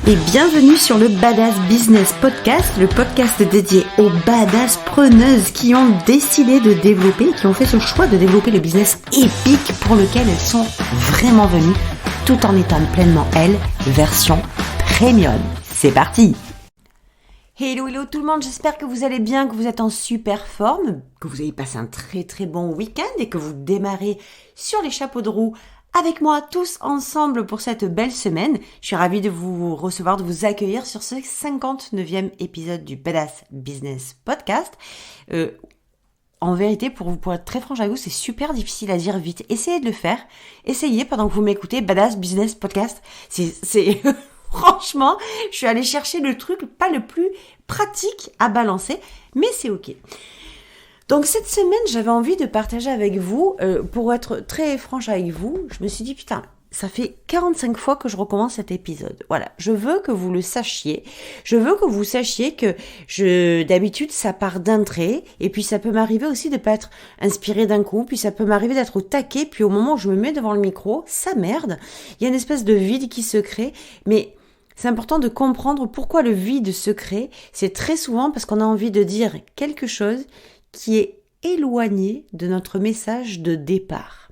Et bienvenue sur le Badass Business Podcast, le podcast dédié aux badass preneuses qui ont décidé de développer, qui ont fait ce choix de développer le business épique pour lequel elles sont vraiment venues, tout en étant pleinement elles, version premium. C'est parti! Hello tout le monde, j'espère que vous allez bien, que vous êtes en super forme, que vous avez passé un très bon week-end et que vous démarrez sur les chapeaux de roue avec moi tous ensemble pour cette belle semaine. Je suis ravie de vous recevoir, de vous accueillir sur ce 59e épisode du Badass Business Podcast. En vérité, pour être très franche avec vous, c'est super difficile à dire vite. Essayez de le faire. Essayez pendant que vous m'écoutez. Badass Business Podcast. C'est franchement, je suis allée chercher le truc pas le plus pratique à balancer, mais c'est ok. Donc cette semaine, j'avais envie de partager avec vous, pour être très franche avec vous, je me suis dit putain, ça fait 45 fois que je recommence cet épisode. Voilà, je veux que vous le sachiez. Je veux que vous sachiez que d'habitude, ça part d'un trait, et puis ça peut m'arriver aussi de pas être inspirée d'un coup, puis ça peut m'arriver d'être au taquet, puis au moment où je me mets devant le micro, ça merde. Il y a une espèce de vide qui se crée, mais c'est important de comprendre pourquoi le vide se crée. C'est très souvent parce qu'on a envie de dire quelque chose qui est éloigné de notre message de départ.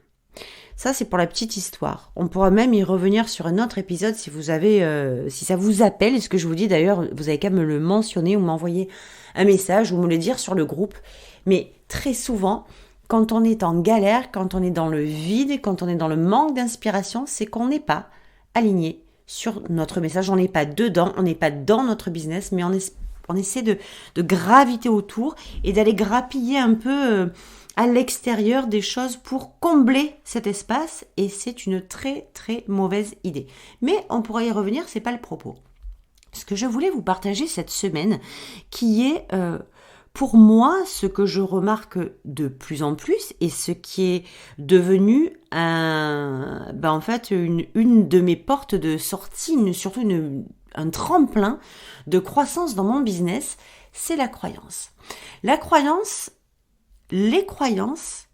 Ça, c'est pour la petite histoire. On pourra même y revenir sur un autre épisode si vous avez, si ça vous appelle. Et ce que je vous dis d'ailleurs, vous avez qu'à me le mentionner ou m'envoyer un message ou me le dire sur le groupe. Mais très souvent, quand on est en galère, quand on est dans le vide, quand on est dans le manque d'inspiration, c'est qu'on n'est pas aligné sur notre message. On n'est pas dedans, on n'est pas dans notre business, mais on essaie de graviter autour et d'aller grappiller un peu à l'extérieur des choses pour combler cet espace, et c'est une très mauvaise idée. Mais on pourra y revenir, c'est pas le propos. Ce que je voulais vous partager cette semaine, qui est pour moi ce que je remarque de plus en plus et ce qui est devenu en fait une de mes portes de sortie, un tremplin de croissance dans mon business, c'est la croyance. Les croyances,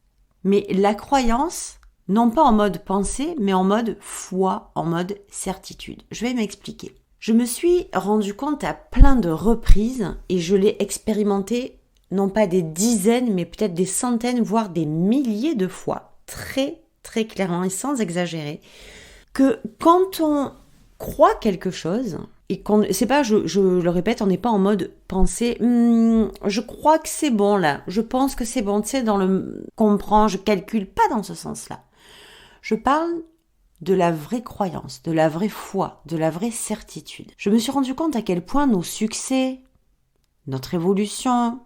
mais la croyance, non pas en mode pensée, mais en mode foi, en mode certitude. Je vais m'expliquer. Je me suis rendu compte à plein de reprises, et je l'ai expérimenté non pas des dizaines, mais peut-être des centaines, voire des milliers de fois, très clairement et sans exagérer, que quand on croit quelque chose, et c'est pas, je le répète, on n'est pas en mode penser, je crois que c'est bon là, je pense que c'est bon, tu sais, dans le comprends, je calcule, pas dans ce sens-là. Je parle de la vraie croyance, de la vraie foi, de la vraie certitude. Je me suis rendu compte à quel point nos succès, notre évolution,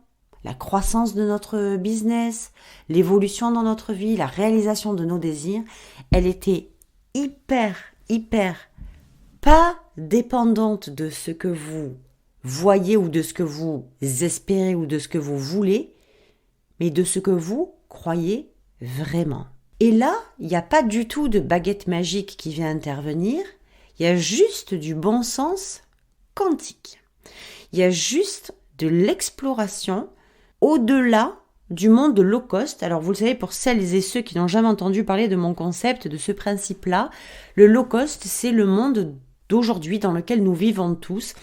la croissance de notre business, l'évolution dans notre vie, la réalisation de nos désirs, elle était hyper pas dépendante de ce que vous voyez ou de ce que vous espérez ou de ce que vous voulez, mais de ce que vous croyez vraiment. Et là, il n'y a pas du tout de baguette magique qui vient intervenir, il y a juste du bon sens quantique. Il y a juste de l'exploration au-delà du monde low cost. Alors vous le savez, pour celles et ceux qui n'ont jamais entendu parler de mon concept, de ce principe-là, le low cost, c'est le monde d'aujourd'hui dans lequel nous vivons tous,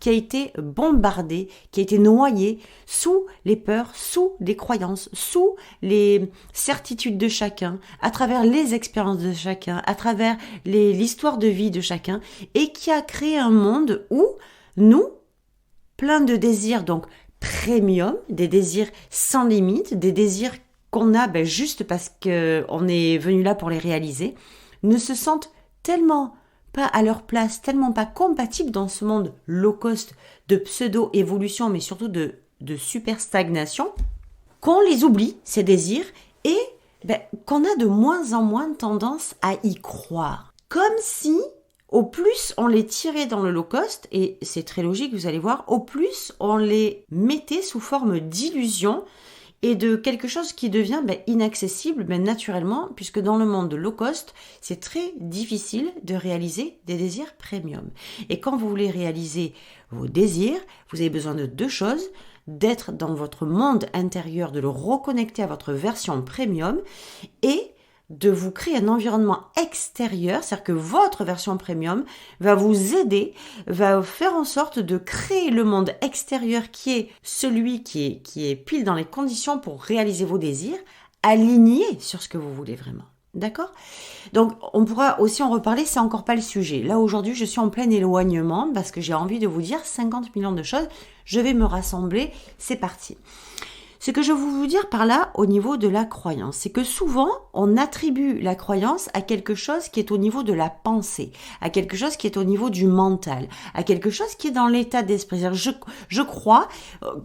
qui a été bombardé, qui a été noyé sous les peurs, sous les croyances, sous les certitudes de chacun, à travers les expériences de chacun, à travers l'histoire de vie de chacun, et qui a créé un monde où nous, plein de désirs, donc premium, des désirs sans limite, des désirs qu'on a juste parce qu'on est venu là pour les réaliser, ne se sentent tellement pas à leur place, tellement pas compatibles dans ce monde low cost de pseudo-évolution, mais surtout de super stagnation, qu'on les oublie, ces désirs, et qu'on a de moins en moins tendance à y croire. Comme si, au plus on les tirait dans le low cost, et c'est très logique, vous allez voir, au plus on les mettait sous forme d'illusion et de quelque chose qui devient inaccessible naturellement, puisque dans le monde low cost, c'est très difficile de réaliser des désirs premium. Et quand vous voulez réaliser vos désirs, vous avez besoin de deux choses: d'être dans votre monde intérieur, de le reconnecter à votre version premium, et de vous créer un environnement extérieur, c'est-à-dire que votre version premium va vous aider, va faire en sorte de créer le monde extérieur qui est celui qui est pile dans les conditions pour réaliser vos désirs, aligné sur ce que vous voulez vraiment. D'accord ? Donc, on pourra aussi en reparler, c'est encore pas le sujet. Là, aujourd'hui, je suis en plein éloignement parce que j'ai envie de vous dire 50 millions de choses. Je vais me rassembler, c'est parti. Ce que je veux vous dire par là, au niveau de la croyance, c'est que souvent, on attribue la croyance à quelque chose qui est au niveau de la pensée, à quelque chose qui est au niveau du mental, à quelque chose qui est dans l'état d'esprit. Je crois,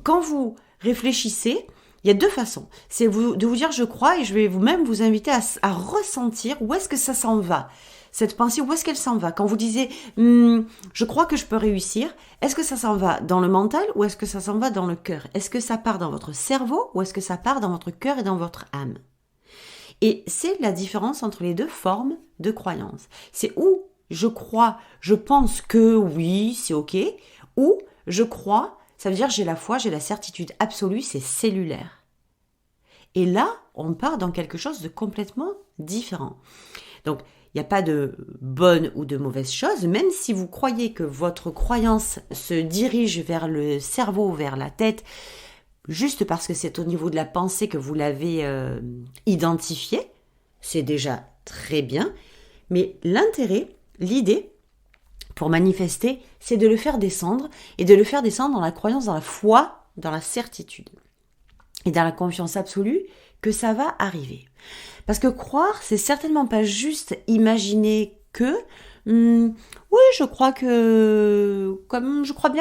quand vous réfléchissez, il y a deux façons. C'est de vous dire je crois et je vais vous-même vous inviter à ressentir où est-ce que ça s'en va. Cette pensée, où est-ce qu'elle s'en va? Quand vous disiez je crois que je peux réussir, est-ce que ça s'en va dans le mental ou est-ce que ça s'en va dans le cœur? Est-ce que ça part dans votre cerveau ou est-ce que ça part dans votre cœur et dans votre âme? Et c'est la différence entre les deux formes de croyance. C'est où je crois, je pense que oui, c'est ok, ou je crois, ça veut dire j'ai la foi, j'ai la certitude absolue, c'est cellulaire. Et là, on part dans quelque chose de complètement différent. Donc, il n'y a pas de bonne ou de mauvaise chose, même si vous croyez que votre croyance se dirige vers le cerveau, vers la tête, juste parce que c'est au niveau de la pensée que vous l'avez identifié, c'est déjà très bien. Mais l'intérêt, l'idée, pour manifester, c'est de le faire descendre, et de le faire descendre dans la croyance, dans la foi, dans la certitude, et dans la confiance absolue que ça va arriver. Parce que croire, c'est certainement pas juste imaginer que oui, je crois bien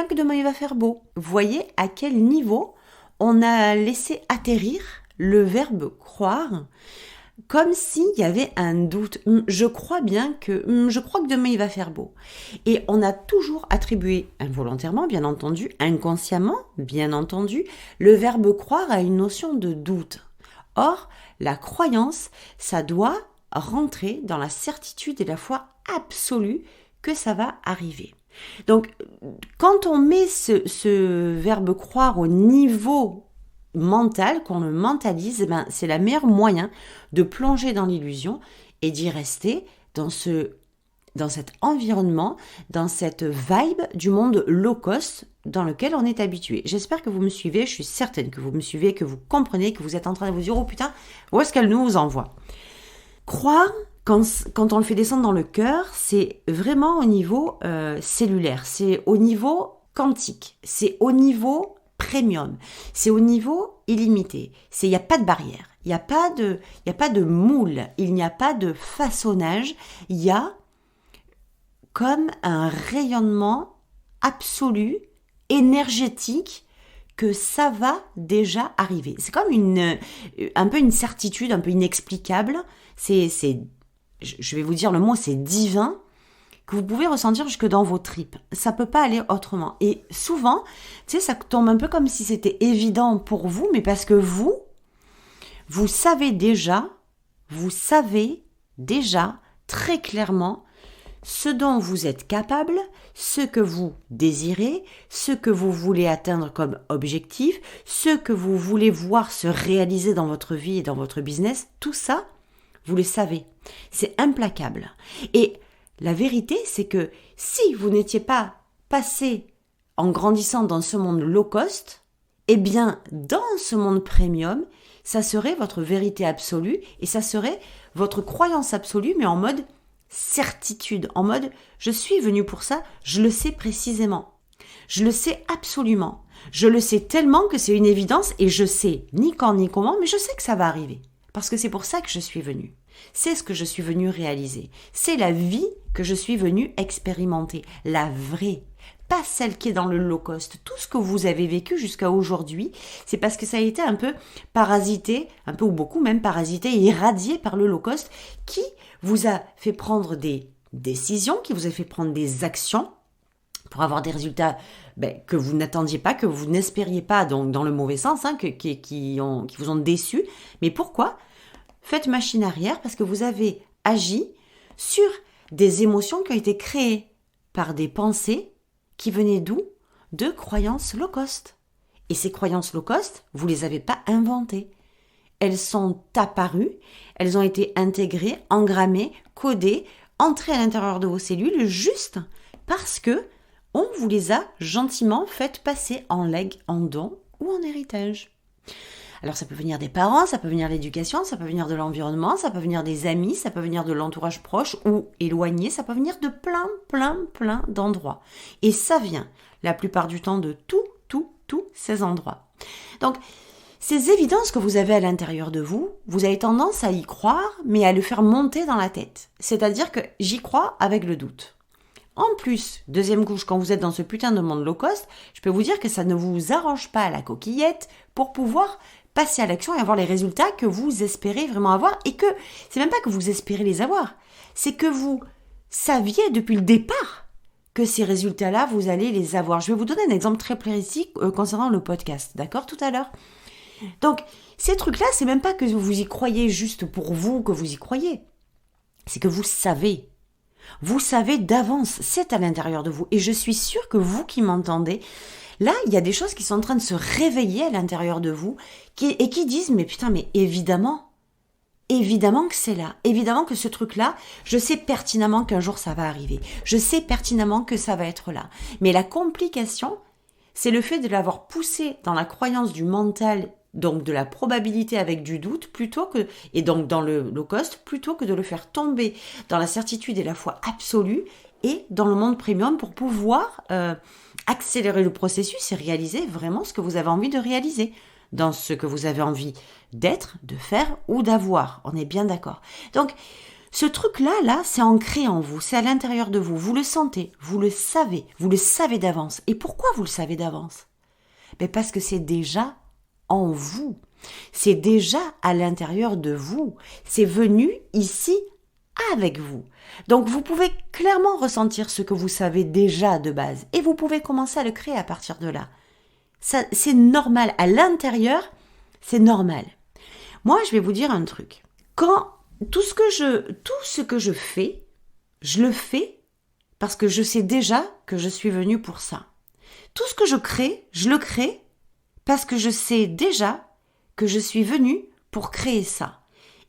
que demain il va faire beau. Vous voyez à quel niveau on a laissé atterrir le verbe croire, comme s'il y avait un doute. Je crois que demain il va faire beau. Et on a toujours attribué, involontairement, bien entendu, inconsciemment, bien entendu, le verbe croire à une notion de doute. Or, la croyance, ça doit rentrer dans la certitude et la foi absolue que ça va arriver. Donc, quand on met ce verbe croire au niveau mental, qu'on le mentalise, c'est le meilleur moyen de plonger dans l'illusion et d'y rester dans cet environnement, dans cette vibe du monde low cost dans lequel on est habitué. J'espère que vous me suivez, je suis certaine que vous me suivez, que vous comprenez, que vous êtes en train de vous dire « Oh putain, où est-ce qu'elle nous envoie ?» Croire, quand on le fait descendre dans le cœur, c'est vraiment au niveau cellulaire, c'est au niveau quantique, c'est au niveau premium, c'est au niveau illimité. Il n'y a pas de barrière, il n'y a pas de moule, il n'y a pas de façonnage, il y a comme un rayonnement absolu, énergétique, que ça va déjà arriver. C'est comme un peu une certitude, un peu inexplicable. Je vais vous dire le mot, c'est divin, que vous pouvez ressentir jusque dans vos tripes. Ça peut pas aller autrement. Et souvent, tu sais, ça tombe un peu comme si c'était évident pour vous, mais parce que vous savez déjà très clairement ce dont vous êtes capable, ce que vous désirez, ce que vous voulez atteindre comme objectif, ce que vous voulez voir se réaliser dans votre vie et dans votre business, tout ça, vous le savez. C'est implacable. Et la vérité, c'est que si vous n'étiez pas passé en grandissant dans ce monde low cost, eh bien, dans ce monde premium, ça serait votre vérité absolue et ça serait votre croyance absolue, mais en mode certitude, en mode je suis venu pour ça, je le sais précisément, je le sais absolument, je le sais tellement que c'est une évidence et je sais ni quand ni comment, mais je sais que ça va arriver parce que c'est pour ça que je suis venu, c'est ce que je suis venu réaliser, c'est la vie que je suis venu expérimenter, la vraie, pas celle qui est dans le low cost. Tout ce que vous avez vécu jusqu'à aujourd'hui, c'est parce que ça a été un peu parasité, un peu ou beaucoup même parasité et irradié par le low cost qui vous a fait prendre des décisions, qui vous a fait prendre des actions pour avoir des résultats que vous n'attendiez pas, que vous n'espériez pas, donc dans le mauvais sens, qui vous ont déçu. Mais pourquoi ? Faites machine arrière parce que vous avez agi sur des émotions qui ont été créées par des pensées qui venaient d'où ? De croyances low cost. Et ces croyances low cost, vous les avez pas inventées. elles sont apparues, elles ont été intégrées, engrammées, codées, entrées à l'intérieur de vos cellules juste parce que on vous les a gentiment faites passer en legs, en don ou en héritage. Alors ça peut venir des parents, ça peut venir de l'éducation, ça peut venir de l'environnement, ça peut venir des amis, ça peut venir de l'entourage proche ou éloigné, ça peut venir de plein d'endroits. Et ça vient la plupart du temps de tous ces endroits. Donc, ces évidences que vous avez à l'intérieur de vous, vous avez tendance à y croire, mais à le faire monter dans la tête. C'est-à-dire que j'y crois avec le doute. En plus, deuxième couche, quand vous êtes dans ce putain de monde low cost, je peux vous dire que ça ne vous arrange pas à la coquillette pour pouvoir passer à l'action et avoir les résultats que vous espérez vraiment avoir et que c'est même pas que vous espérez les avoir, c'est que vous saviez depuis le départ que ces résultats-là, vous allez les avoir. Je vais vous donner un exemple très précis concernant le podcast, d'accord, tout à l'heure. Donc, ces trucs-là, c'est même pas que vous y croyez juste pour vous que vous y croyez, c'est que vous savez. Vous savez d'avance, c'est à l'intérieur de vous. Et je suis sûre que vous qui m'entendez, là, il y a des choses qui sont en train de se réveiller à l'intérieur de vous et qui disent, mais putain, mais évidemment que c'est là. Évidemment que ce truc-là, je sais pertinemment qu'un jour ça va arriver. Je sais pertinemment que ça va être là. Mais la complication, c'est le fait de l'avoir poussé dans la croyance du mental, donc de la probabilité avec du doute, et donc dans le low cost, plutôt que de le faire tomber dans la certitude et la foi absolue et dans le monde premium pour pouvoir accélérer le processus et réaliser vraiment ce que vous avez envie de réaliser, dans ce que vous avez envie d'être, de faire ou d'avoir. On est bien d'accord. Donc, ce truc-là, c'est ancré en vous, c'est à l'intérieur de vous. Vous le sentez, vous le savez d'avance. Et pourquoi vous le savez d'avance ? Parce que c'est déjà en vous. C'est déjà à l'intérieur de vous. C'est venu ici avec vous. Donc, vous pouvez clairement ressentir ce que vous savez déjà de base. Et vous pouvez commencer à le créer à partir de là. Ça, c'est normal. À l'intérieur, c'est normal. Moi, je vais vous dire un truc. Tout ce que je fais, je le fais parce que je sais déjà que je suis venue pour ça. Tout ce que je crée, je le crée parce que je sais déjà que je suis venue pour créer ça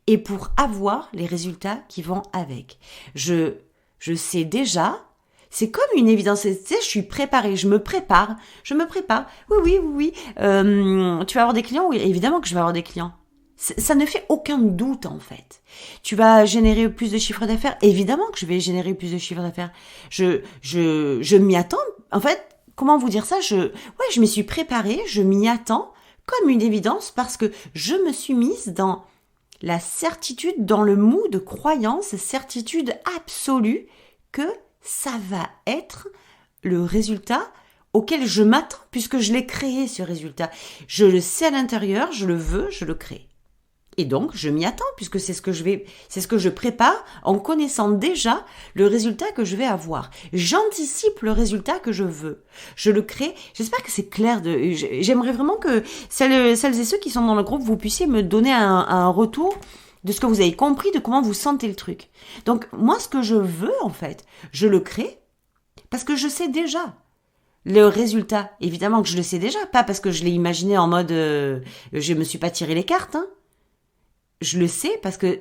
et pour avoir les résultats qui vont avec. Je sais déjà, c'est comme une évidence, tu sais, je suis préparée, je me prépare. Oui. Tu vas avoir des clients? Oui, évidemment que je vais avoir des clients. Ça ne fait aucun doute en fait. Tu vas générer plus de chiffre d'affaires? Évidemment que je vais générer plus de chiffre d'affaires. Je m'y attends. En fait, comment vous dire ça? Je m'y suis préparée, je m'y attends comme une évidence parce que je me suis mise dans la certitude, dans le mood de croyance, certitude absolue que ça va être le résultat auquel je m'attends puisque je l'ai créé ce résultat. Je le sais à l'intérieur, je le veux, je le crée. Et donc, je m'y attends puisque c'est ce que je prépare en connaissant déjà le résultat que je vais avoir. J'anticipe le résultat que je veux. Je le crée. J'espère que c'est clair. J'aimerais vraiment que celles et ceux qui sont dans le groupe, vous puissiez me donner un retour de ce que vous avez compris, de comment vous sentez le truc. Donc, moi, ce que je veux, en fait, je le crée parce que je sais déjà. Le résultat, évidemment que je le sais déjà, pas parce que je l'ai imaginé en mode je me suis pas tiré les cartes, hein. Je le sais parce que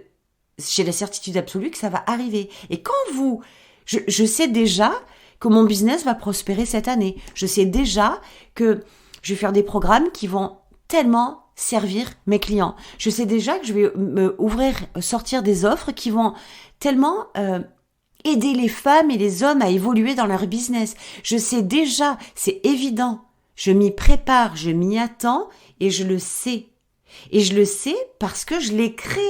j'ai la certitude absolue que ça va arriver. Et je sais déjà que mon business va prospérer cette année. Je sais déjà que je vais faire des programmes qui vont tellement servir mes clients. Je sais déjà que je vais sortir des offres qui vont tellement aider les femmes et les hommes à évoluer dans leur business. Je sais déjà, c'est évident. Je m'y prépare, je m'y attends et je le sais. Et je le sais parce que je l'ai créé.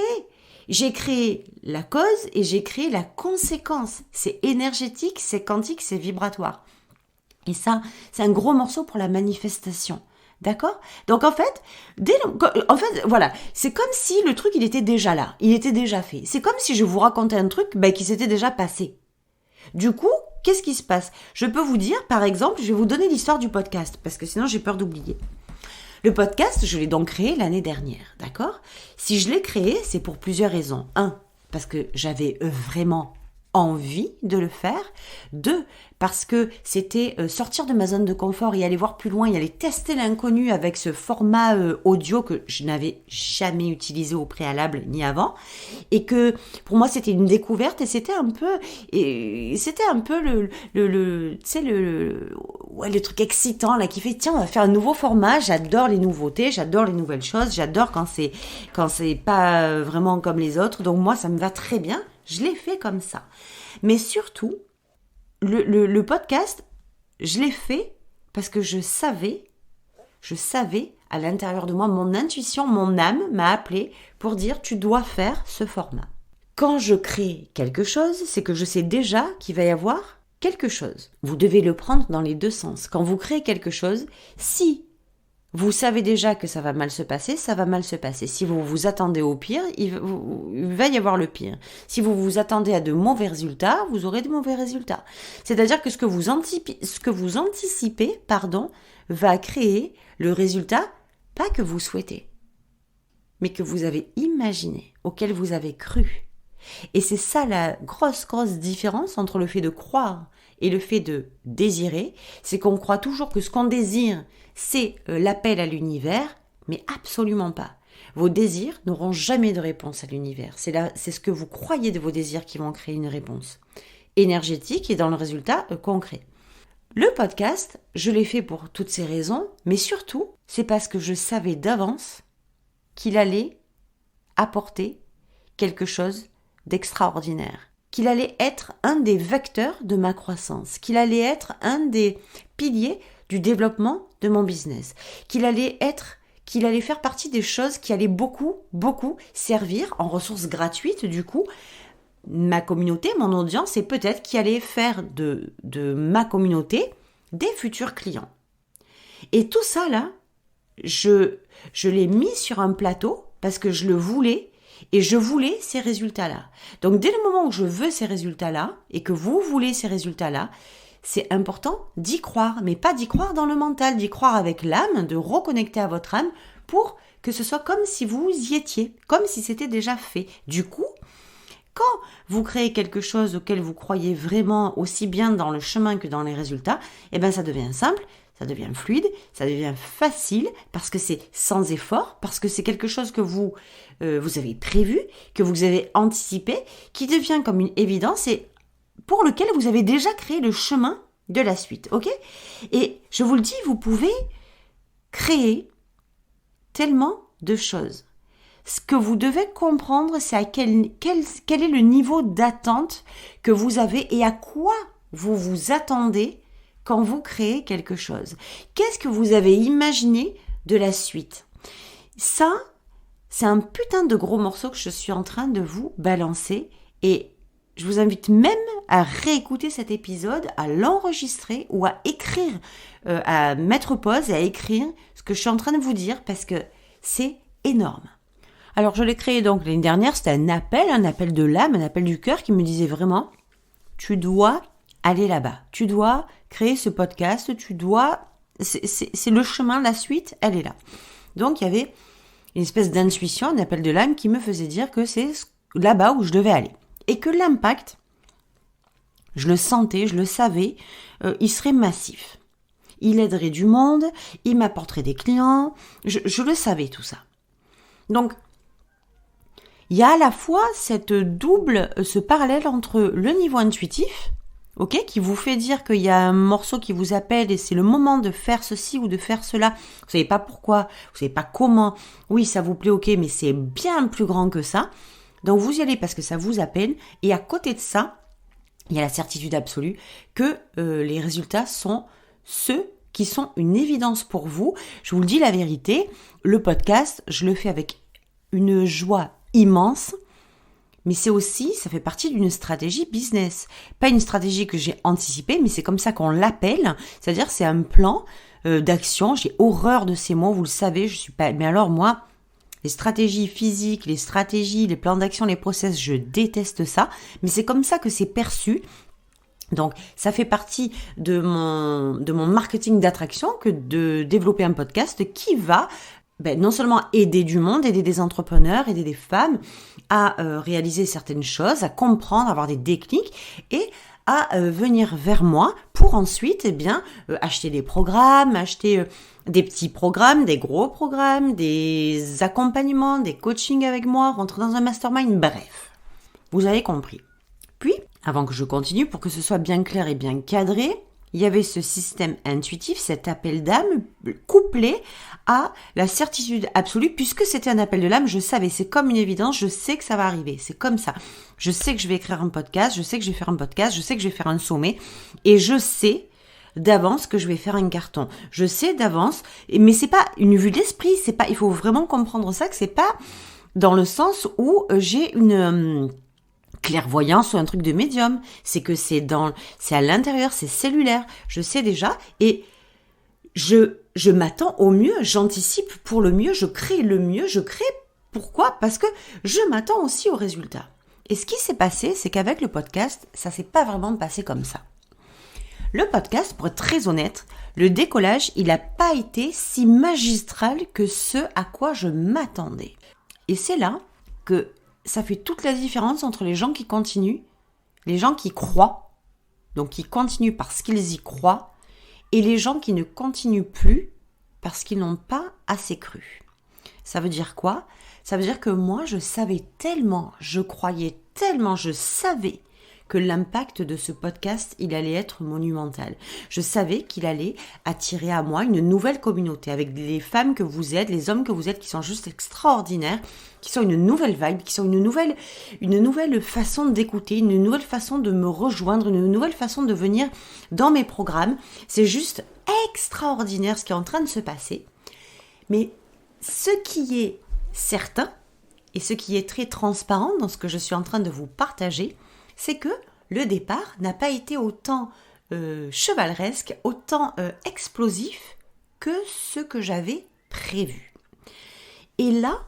J'ai créé la cause et j'ai créé la conséquence. C'est énergétique, c'est quantique, c'est vibratoire. Et ça, c'est un gros morceau pour la manifestation. D'accord ? Donc en fait, voilà, c'est comme si le truc, il était déjà là. Il était déjà fait. C'est comme si je vous racontais un truc qui s'était déjà passé. Du coup, qu'est-ce qui se passe ? Je peux vous dire, par exemple, je vais vous donner l'histoire du podcast, parce que sinon j'ai peur d'oublier. Le podcast, je l'ai donc créé l'année dernière, d'accord ? Si je l'ai créé, c'est pour plusieurs raisons. 1, parce que j'avais vraiment envie de le faire. 2, parce que c'était sortir de ma zone de confort et aller voir plus loin et aller tester l'inconnu avec ce format audio que je n'avais jamais utilisé au préalable ni avant. Et que pour moi, c'était une découverte et c'était un peu le truc excitant là qui fait tiens, on va faire un nouveau format. J'adore les nouveautés, j'adore les nouvelles choses, j'adore quand c'est pas vraiment comme les autres. Donc moi, ça me va très bien. Je l'ai fait comme ça. Mais surtout, le podcast, je l'ai fait parce que je savais à l'intérieur de moi, mon intuition, mon âme m'a appelé pour dire tu dois faire ce format. Quand je crée quelque chose, c'est que je sais déjà qu'il va y avoir quelque chose. Vous devez le prendre dans les deux sens. Quand vous créez quelque chose, si vous savez déjà que ça va mal se passer, ça va mal se passer. Si vous vous attendez au pire, il va y avoir le pire. Si vous vous attendez à de mauvais résultats, vous aurez de mauvais résultats. C'est-à-dire que ce que vous anticipez, va créer le résultat, pas que vous souhaitez, mais que vous avez imaginé, auquel vous avez cru. Et c'est ça la grosse différence entre le fait de croire et le fait de désirer, c'est qu'on croit toujours que ce qu'on désire, c'est l'appel à l'univers, mais absolument pas. Vos désirs n'auront jamais de réponse à l'univers. C'est ce que vous croyez de vos désirs qui vont créer une réponse énergétique et dans le résultat concret. Le podcast, je l'ai fait pour toutes ces raisons, mais surtout, c'est parce que je savais d'avance qu'il allait apporter quelque chose d'extraordinaire, qu'il allait être un des vecteurs de ma croissance, qu'il allait être un des piliers du développement de mon business, qu'il allait faire partie des choses qui allaient beaucoup servir en ressources gratuites du coup ma communauté, mon audience, et peut-être qui allait faire de ma communauté des futurs clients. Et tout ça là, je l'ai mis sur un plateau parce que je le voulais. Et je voulais ces résultats-là. Donc, dès le moment où je veux ces résultats-là, et que vous voulez ces résultats-là, c'est important d'y croire, mais pas d'y croire dans le mental, d'y croire avec l'âme, de reconnecter à votre âme pour que ce soit comme si vous y étiez, comme si c'était déjà fait. Du coup, quand vous créez quelque chose auquel vous croyez vraiment aussi bien dans le chemin que dans les résultats, eh ben ça devient simple, ça devient fluide, ça devient facile parce que c'est sans effort, parce que c'est quelque chose que vous avez prévu, que vous avez anticipé, qui devient comme une évidence et pour lequel vous avez déjà créé le chemin de la suite, ok ? Et je vous le dis, vous pouvez créer tellement de choses. Ce que vous devez comprendre, c'est à quel est le niveau d'attente que vous avez et à quoi vous vous attendez quand vous créez quelque chose. Qu'est-ce que vous avez imaginé de la suite ? Ça, c'est un putain de gros morceau que je suis en train de vous balancer et je vous invite même à réécouter cet épisode, à l'enregistrer ou à écrire, à mettre pause et à écrire ce que je suis en train de vous dire parce que c'est énorme. Alors je l'ai créé donc l'année dernière, c'était un appel de l'âme, un appel du cœur qui me disait vraiment, tu dois aller là-bas, tu dois créer ce podcast, c'est le chemin, la suite, elle est là. Donc il y avait une espèce d'intuition, un appel de l'âme qui me faisait dire que c'est là-bas où je devais aller. Et que l'impact, je le sentais, je le savais, il serait massif. Il aiderait du monde, il m'apporterait des clients, je le savais tout ça. Donc, il y a à la fois ce parallèle entre le niveau intuitif, ok, qui vous fait dire qu'il y a un morceau qui vous appelle et c'est le moment de faire ceci ou de faire cela. Vous savez pas pourquoi, vous savez pas comment. Oui, ça vous plaît, ok, mais c'est bien plus grand que ça. Donc vous y allez parce que ça vous appelle. Et à côté de ça, il y a la certitude absolue que les résultats sont ceux qui sont une évidence pour vous. Je vous le dis la vérité, le podcast, je le fais avec une joie immense. Mais c'est aussi, ça fait partie d'une stratégie business. Pas une stratégie que j'ai anticipée, mais c'est comme ça qu'on l'appelle. C'est-à-dire, c'est un plan d'action. J'ai horreur de ces mots, vous le savez, je suis pas... Mais alors, moi, les stratégies physiques, les stratégies, les plans d'action, les process, je déteste ça. Mais c'est comme ça que c'est perçu. Donc, ça fait partie de mon marketing d'attraction que de développer un podcast qui va non seulement aider du monde, aider des entrepreneurs, aider des femmes, à réaliser certaines choses, à comprendre, à avoir des déclics et à venir vers moi pour ensuite acheter des programmes, acheter des petits programmes, des gros programmes, des accompagnements, des coachings avec moi, rentrer dans un mastermind, bref. Vous avez compris. Puis, avant que je continue, pour que ce soit bien clair et bien cadré, il y avait ce système intuitif, cet appel d'âme couplé à la certitude absolue, puisque c'était un appel de l'âme, je savais, c'est comme une évidence, je sais que ça va arriver, c'est comme ça. Je sais que je vais écrire un podcast, je sais que je vais faire un podcast, je sais que je vais faire un sommet, et je sais d'avance que je vais faire un carton. Je sais d'avance, mais c'est pas une vue d'esprit, c'est pas, il faut vraiment comprendre ça, que c'est pas dans le sens où j'ai une clairvoyance ou un truc de médium, c'est que c'est à l'intérieur, c'est cellulaire, je sais déjà, et je m'attends au mieux, j'anticipe pour le mieux, je crée le mieux, pourquoi? Parce que je m'attends aussi au résultat. Et ce qui s'est passé, c'est qu'avec le podcast, ça s'est pas vraiment passé comme ça. Le podcast, pour être très honnête, le décollage, il n'a pas été si magistral que ce à quoi je m'attendais. Et c'est là que ça fait toute la différence entre les gens qui continuent, les gens qui croient, donc qui continuent parce qu'ils y croient, et les gens qui ne continuent plus parce qu'ils n'ont pas assez cru. Ça veut dire quoi? Ça veut dire que moi, je savais tellement, je croyais tellement, je savais que l'impact de ce podcast, il allait être monumental. Je savais qu'il allait attirer à moi une nouvelle communauté avec les femmes que vous êtes, les hommes que vous êtes qui sont juste extraordinaires, qui sont une nouvelle vibe, qui sont une nouvelle façon d'écouter, une nouvelle façon de me rejoindre, une nouvelle façon de venir dans mes programmes. C'est juste extraordinaire ce qui est en train de se passer. Mais ce qui est certain et ce qui est très transparent dans ce que je suis en train de vous partager, c'est que le départ n'a pas été autant chevaleresque, autant explosif que ce que j'avais prévu. Et là,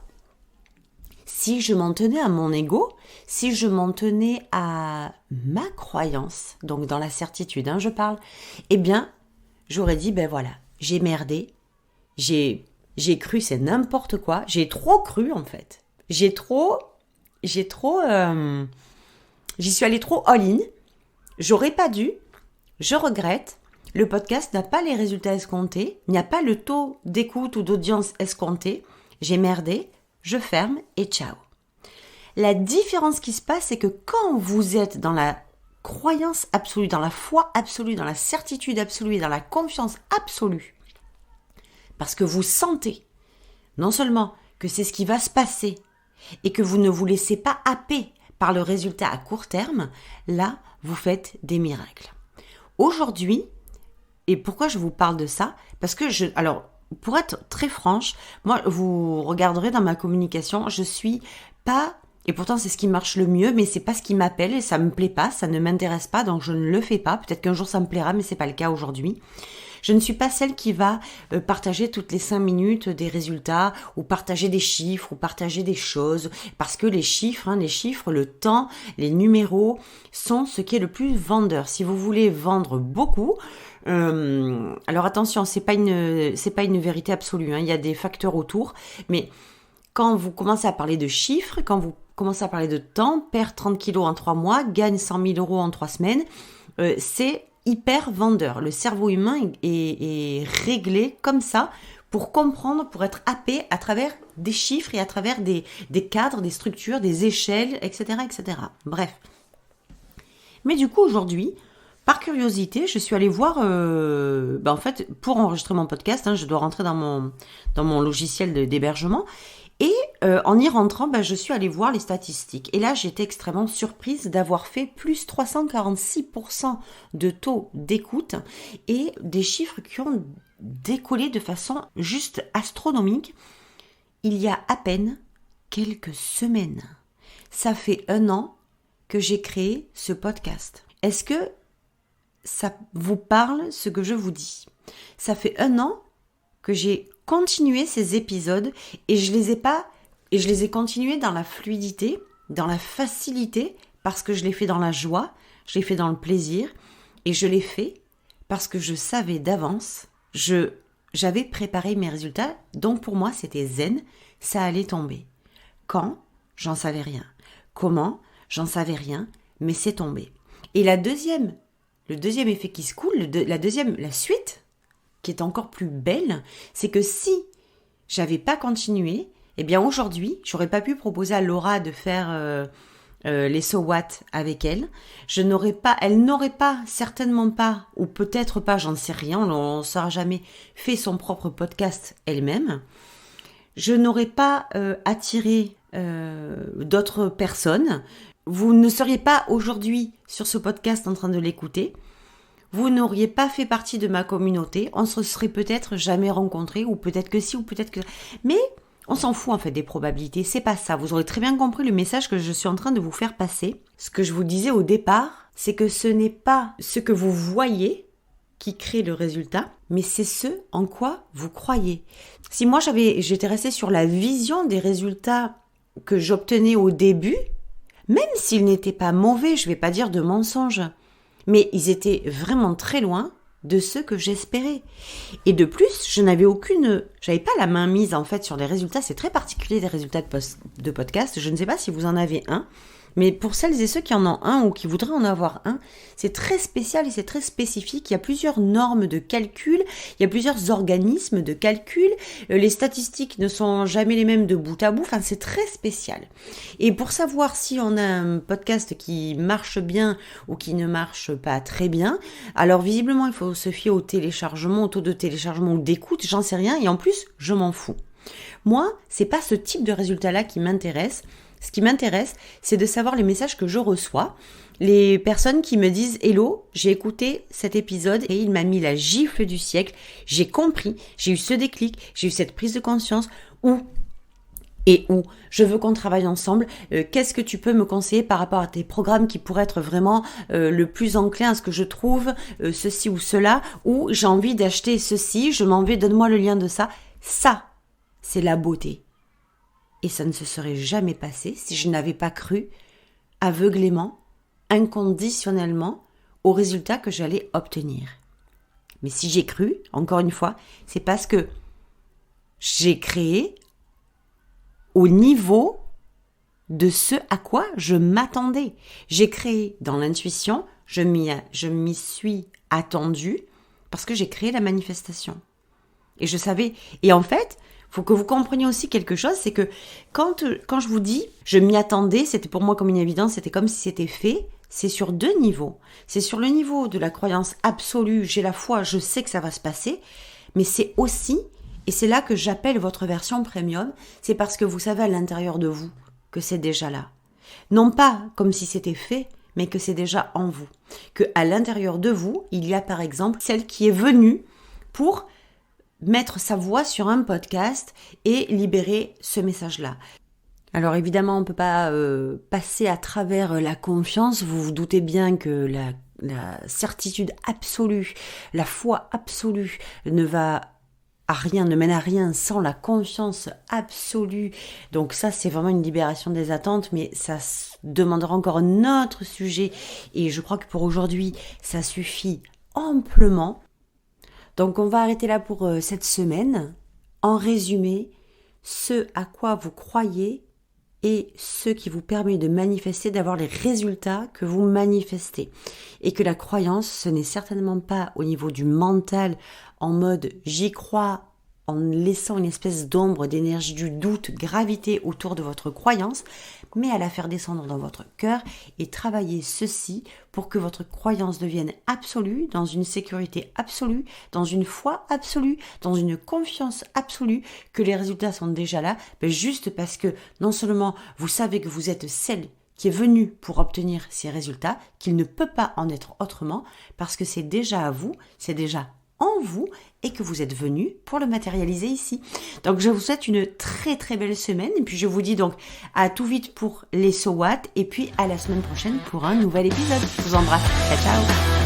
si je m'en tenais à mon ego, si je m'en tenais à ma croyance, donc dans la certitude, je parle, eh bien, j'aurais dit, ben voilà, j'ai merdé, j'ai cru, c'est n'importe quoi, j'ai trop cru en fait. J'y suis allée trop all-in, j'aurais pas dû, je regrette, le podcast n'a pas les résultats escomptés, il n'y a pas le taux d'écoute ou d'audience escompté, j'ai merdé, je ferme et ciao. La différence qui se passe, c'est que quand vous êtes dans la croyance absolue, dans la foi absolue, dans la certitude absolue, dans la confiance absolue, parce que vous sentez non seulement que c'est ce qui va se passer et que vous ne vous laissez pas happer par le résultat à court terme, là, vous faites des miracles. Aujourd'hui, et pourquoi je vous parle de ça? Parce que alors, pour être très franche, moi, vous regarderez dans ma communication, je suis pas, et pourtant c'est ce qui marche le mieux, mais c'est pas ce qui m'appelle et ça me plaît pas, ça ne m'intéresse pas, donc je ne le fais pas. Peut-être qu'un jour ça me plaira, mais c'est pas le cas aujourd'hui. Je ne suis pas celle qui va partager toutes les 5 minutes des résultats ou partager des chiffres ou partager des choses parce que les chiffres, le temps, les numéros sont ce qui est le plus vendeur. Si vous voulez vendre beaucoup, alors attention, c'est pas une vérité absolue, il y a des facteurs autour, mais quand vous commencez à parler de chiffres, quand vous commencez à parler de temps, perd 30 kilos en 3 mois, gagne 100 000 euros en 3 semaines, c'est hyper vendeur. Le cerveau humain est réglé comme ça pour comprendre, pour être happé à travers des chiffres et à travers des cadres, des structures, des échelles, etc., etc. Bref. Mais du coup, aujourd'hui, par curiosité, je suis allée voir, en fait, pour enregistrer mon podcast, je dois rentrer dans mon logiciel d'hébergement. Et en y rentrant, je suis allée voir les statistiques. Et là, j'étais extrêmement surprise d'avoir fait plus 346% de taux d'écoute et des chiffres qui ont décollé de façon juste astronomique il y a à peine quelques semaines. Ça fait 1 an que j'ai créé ce podcast. Est-ce que ça vous parle ce que je vous dis? Ça fait 1 an que j'ai continué ces épisodes et je les ai continués dans la fluidité, dans la facilité, parce que je l'ai fait dans la joie, je l'ai fait dans le plaisir et je l'ai fait parce que je savais d'avance, j'avais préparé mes résultats, donc pour moi c'était zen, ça allait tomber. Quand? J'en savais rien. Comment? J'en savais rien, mais c'est tombé. Et le deuxième effet qui se coule, la suite, qui est encore plus belle, c'est que si j'avais pas continué, eh bien aujourd'hui, j'aurais pas pu proposer à Laura de faire les So What avec elle. Elle n'aurait pas, certainement pas, ou peut-être pas, j'en sais rien, on ne saura jamais, fait son propre podcast elle-même. Je n'aurais pas attiré d'autres personnes. Vous ne seriez pas aujourd'hui sur ce podcast en train de l'écouter. Vous n'auriez pas fait partie de ma communauté. On se serait peut-être jamais rencontrés, ou peut-être que si, ou peut-être que... Mais on s'en fout en fait des probabilités. C'est pas ça. Vous aurez très bien compris le message que je suis en train de vous faire passer. Ce que je vous disais au départ, c'est que ce n'est pas ce que vous voyez qui crée le résultat, mais c'est ce en quoi vous croyez. Si moi j'étais restée sur la vision des résultats que j'obtenais au début, même s'ils n'étaient pas mauvais, je vais pas dire de mensonges, mais ils étaient vraiment très loin de ceux que j'espérais. Et de plus, j'avais pas la main mise en fait sur les résultats. C'est très particulier des résultats de podcast. Je ne sais pas si vous en avez un, mais pour celles et ceux qui en ont un ou qui voudraient en avoir un, c'est très spécial et c'est très spécifique. Il y a plusieurs normes de calcul, il y a plusieurs organismes de calcul. Les statistiques ne sont jamais les mêmes de bout à bout. Enfin, c'est très spécial. Et pour savoir si on a un podcast qui marche bien ou qui ne marche pas très bien, alors visiblement, il faut se fier au téléchargement, au taux de téléchargement ou d'écoute, j'en sais rien. Et en plus, je m'en fous. Moi, c'est pas ce type de résultat-là qui m'intéresse. Ce qui m'intéresse, c'est de savoir les messages que je reçois, les personnes qui me disent « Hello, j'ai écouté cet épisode et il m'a mis la gifle du siècle, j'ai compris, j'ai eu ce déclic, j'ai eu cette prise de conscience, où je veux qu'on travaille ensemble, qu'est-ce que tu peux me conseiller par rapport à tes programmes qui pourraient être vraiment le plus enclin à ce que je trouve, ceci ou cela, ou j'ai envie d'acheter ceci, je m'en vais, donne-moi le lien de ça. » Ça, c'est la beauté. Et ça ne se serait jamais passé si je n'avais pas cru aveuglément, inconditionnellement au résultat que j'allais obtenir. Mais si j'ai cru, encore une fois, c'est parce que j'ai créé au niveau de ce à quoi je m'attendais. J'ai créé dans l'intuition, je m'y suis attendue parce que j'ai créé la manifestation. Et je savais, et en fait, faut que vous compreniez aussi quelque chose, c'est que quand je vous dis, je m'y attendais, c'était pour moi comme une évidence, c'était comme si c'était fait, c'est sur deux niveaux. C'est sur le niveau de la croyance absolue, j'ai la foi, je sais que ça va se passer, mais c'est aussi, et c'est là que j'appelle votre version premium, c'est parce que vous savez à l'intérieur de vous que c'est déjà là. Non pas comme si c'était fait, mais que c'est déjà en vous. Que à l'intérieur de vous, il y a par exemple celle qui est venue pour mettre sa voix sur un podcast et libérer ce message-là. Alors évidemment, on ne peut pas passer à travers la confiance. Vous vous doutez bien que la certitude absolue, la foi absolue ne mène à rien sans la confiance absolue. Donc ça, c'est vraiment une libération des attentes, mais ça demandera encore un autre sujet. Et je crois que pour aujourd'hui, ça suffit amplement. Donc on va arrêter là pour cette semaine. En résumé, ce à quoi vous croyez est ce qui vous permet de manifester, d'avoir les résultats que vous manifestez. Et que la croyance, ce n'est certainement pas au niveau du mental, en mode j'y crois, en laissant une espèce d'ombre, d'énergie du doute graviter autour de votre croyance, mais à la faire descendre dans votre cœur et travailler ceci pour que votre croyance devienne absolue, dans une sécurité absolue, dans une foi absolue, dans une confiance absolue, que les résultats sont déjà là, juste parce que non seulement vous savez que vous êtes celle qui est venue pour obtenir ces résultats, qu'il ne peut pas en être autrement, parce que c'est déjà à vous, c'est déjà en vous et que vous êtes venu pour le matérialiser ici. Donc je vous souhaite une très très belle semaine et puis je vous dis donc à tout vite pour les So What et puis à la semaine prochaine pour un nouvel épisode. Je vous embrasse. Ciao ciao.